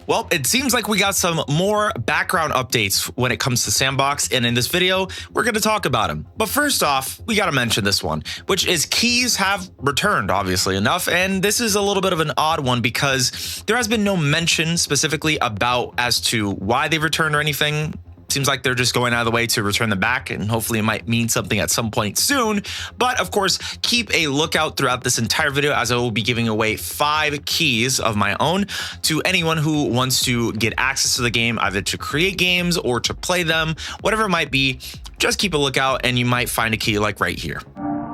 Well, it seems like we got some more background updates when it comes to Sandbox, and in this video, we're going to talk about them. But first off, we got to mention this one, which is keys have returned, obviously enough, and this is a little bit of an odd one because there has been no mention specifically about as to why they returned or anything. Seems like they're just going out of the way to return them back, and hopefully it might mean something at some point soon. But of course, keep a lookout throughout this entire video as I will be giving away 5 keys of my own to anyone who wants to get access to the game, either to create games or to play them, whatever it might be. Just keep a lookout and you might find a key like right here.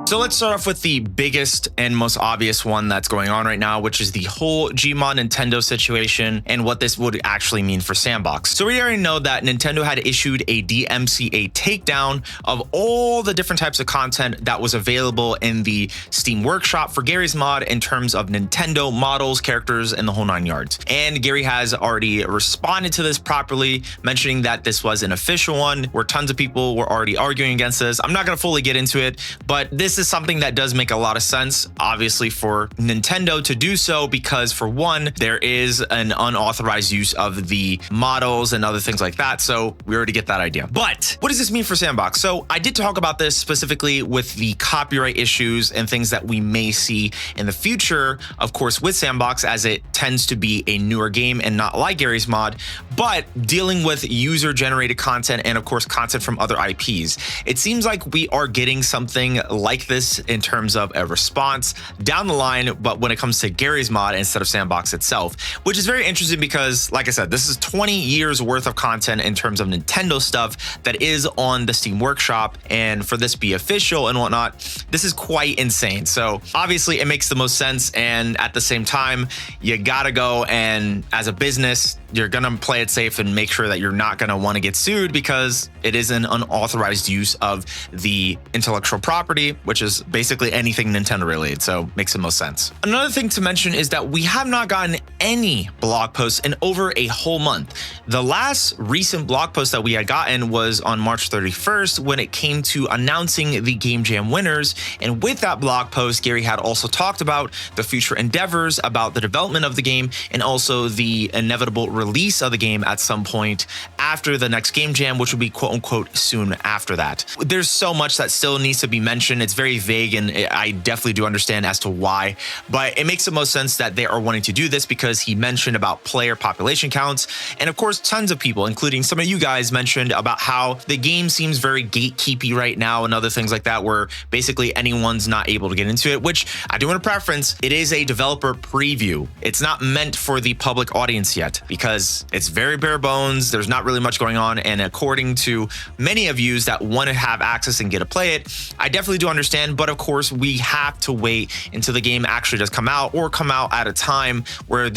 So let's start off with the biggest and most obvious one that's going on right now, which is the whole Gmod Nintendo situation and what this would actually mean for Sandbox. So we already know that Nintendo had issued a DMCA takedown of all the different types of content that was available in the Steam Workshop for Gary's mod in terms of Nintendo models, characters, and the whole 9 yards. And Gary has already responded to this properly, mentioning that this was an official one where tons of people were already arguing against this. I'm not going to fully get into it, but this is something that does make a lot of sense, obviously, for Nintendo to do so, because for one, there is an unauthorized use of the models and other things like that. So we already get that idea. But what does this mean for Sandbox? So I did talk about this specifically with the copyright issues and things that we may see in the future, of course, with Sandbox, as it tends to be a newer game and not like Gary's mod, but dealing with user generated content and of course content from other IPs. It seems like we are getting something like this in terms of a response down the line, but when it comes to Gary's mod instead of Sandbox itself, which is very interesting because, like I said, this is 20 years worth of content in terms of Nintendo stuff that is on the Steam Workshop, and for this be official and whatnot, this is quite insane. So obviously it makes the most sense, and at the same time, you gotta go and as a business, you're gonna play it safe and make sure that you're not gonna want to get sued because it is an unauthorized use of the intellectual property, which is basically anything Nintendo related, so makes the most sense. Another thing to mention is that we have not gotten any blog posts in over a whole month. The last recent blog post that we had gotten was on March 31st when it came to announcing the Game Jam winners, and with that blog post, Gary had also talked about the future endeavors, about the development of the game, and also the inevitable release of the game at some point after the next Game Jam, which will be quote unquote soon after that. There's so much that still needs to be mentioned. It's very vague, and I definitely do understand as to why, but it makes the most sense that they are wanting to do this because he mentioned about player population counts, and of course tons of people, including some of you guys, mentioned about how the game seems very gatekeepy right now and other things like that, where basically anyone's not able to get into it, which I do want to preference. It is a developer preview. It's not meant for the public audience yet because it's very bare bones. There's not really much going on, and according to many of you that want to have access and get to play it, I definitely do understand, but of course we have to wait until the game actually does come out, or come out at a time where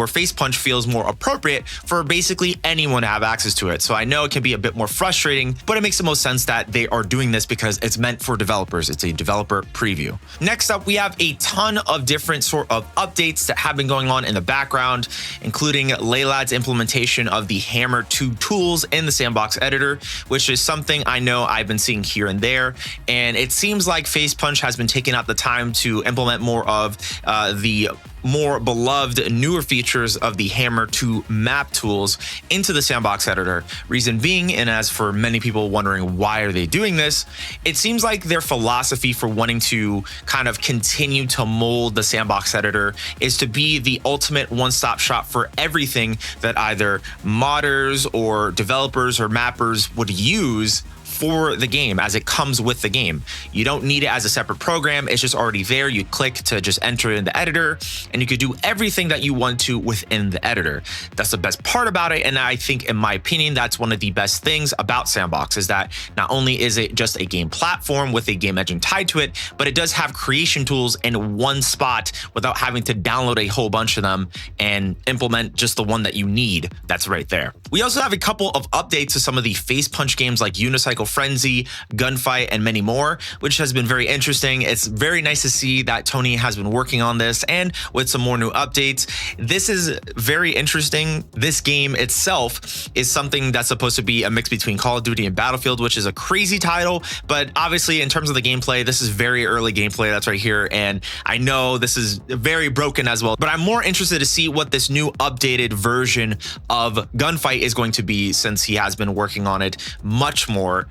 Face Punch feels more appropriate for basically anyone to have access to it. So I know it can be a bit more frustrating, but it makes the most sense that they are doing this because it's meant for developers. It's a developer preview. Next up, we have a ton of different sort of updates that have been going on in the background, including Laylad's implementation of the Hammer 2 tools in the Sandbox editor, which is something I know I've been seeing here and there, and it seems like Face Punch has been taking out the time to implement more of the more beloved newer features of the Hammer 2 map tools into the Sandbox editor. Reason being, and as for many people wondering why are they doing this, it seems like their philosophy for wanting to kind of continue to mold the Sandbox editor is to be the ultimate one-stop shop for everything that either modders or developers or mappers would use for the game as it comes with the game. You don't need it as a separate program. It's just already there. You click to just enter it in the editor, and you could do everything that you want to within the editor. That's the best part about it, and I think, in my opinion, that's one of the best things about Sandbox, is that not only is it just a game platform with a game engine tied to it, but it does have creation tools in one spot without having to download a whole bunch of them and implement just the one that you need. That's right there. We also have a couple of updates to some of the Face Punch games like Unicycle Tactical Frenzy, Gunfight, and many more, which has been very interesting. It's very nice to see that Tony has been working on this and with some more new updates. This is very interesting. This game itself is something that's supposed to be a mix between Call of Duty and Battlefield, which is a crazy title, but obviously in terms of the gameplay, this is very early gameplay that's right here, and I know this is very broken as well, but I'm more interested to see what this new updated version of Gunfight is going to be, since he has been working on it much more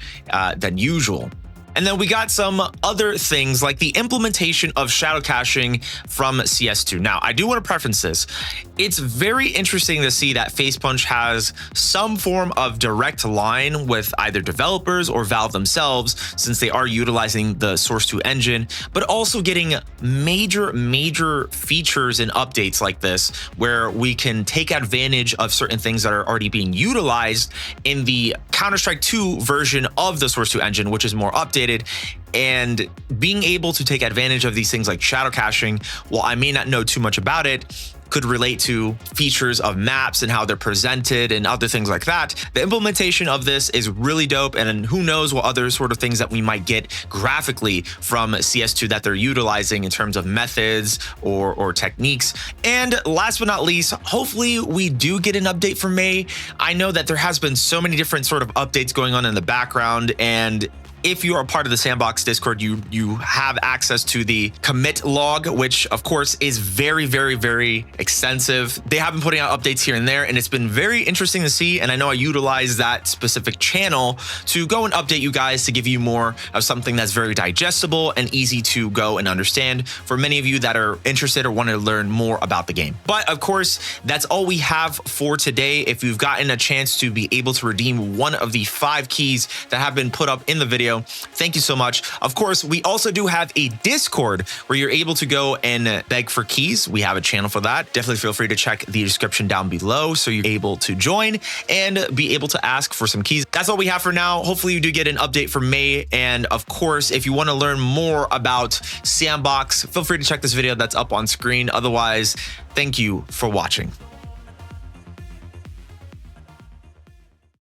than usual. And then we got some other things like the implementation of shadow caching from CS2. Now, I do want to preference this. It's very interesting to see that Facepunch has some form of direct line with either developers or Valve themselves, since they are utilizing the Source 2 engine, but also getting major features and updates like this, where we can take advantage of certain things that are already being utilized in the Counter-Strike 2 version of the Source 2 engine, which is more updated. And being able to take advantage of these things like shadow caching, while I may not know too much about it, could relate to features of maps and how they're presented and other things like that. The implementation of this is really dope, and who knows what other sort of things that we might get graphically from CS2 that they're utilizing in terms of methods or techniques. And last but not least, hopefully we do get an update for May. I know that there has been so many different sort of updates going on in the background, and if you are part of the Sandbox Discord, you have access to the commit log, which of course is very extensive. They have been putting out updates here and there, and it's been very interesting to see. And I know I utilize that specific channel to go and update you guys to give you more of something that's very digestible and easy to go and understand for many of you that are interested or want to learn more about the game. But of course, that's all we have for today. If you've gotten a chance to be able to redeem one of the 5 keys that have been put up in the video, thank you so much. Of course, we also do have a Discord where you're able to go and beg for keys. We have a channel for that. Definitely feel free to check the description down below so you're able to join and be able to ask for some keys. That's all we have for now. Hopefully you do get an update for May. And of course, if you want to learn more about Sandbox, feel free to check this video that's up on screen. Otherwise, thank you for watching.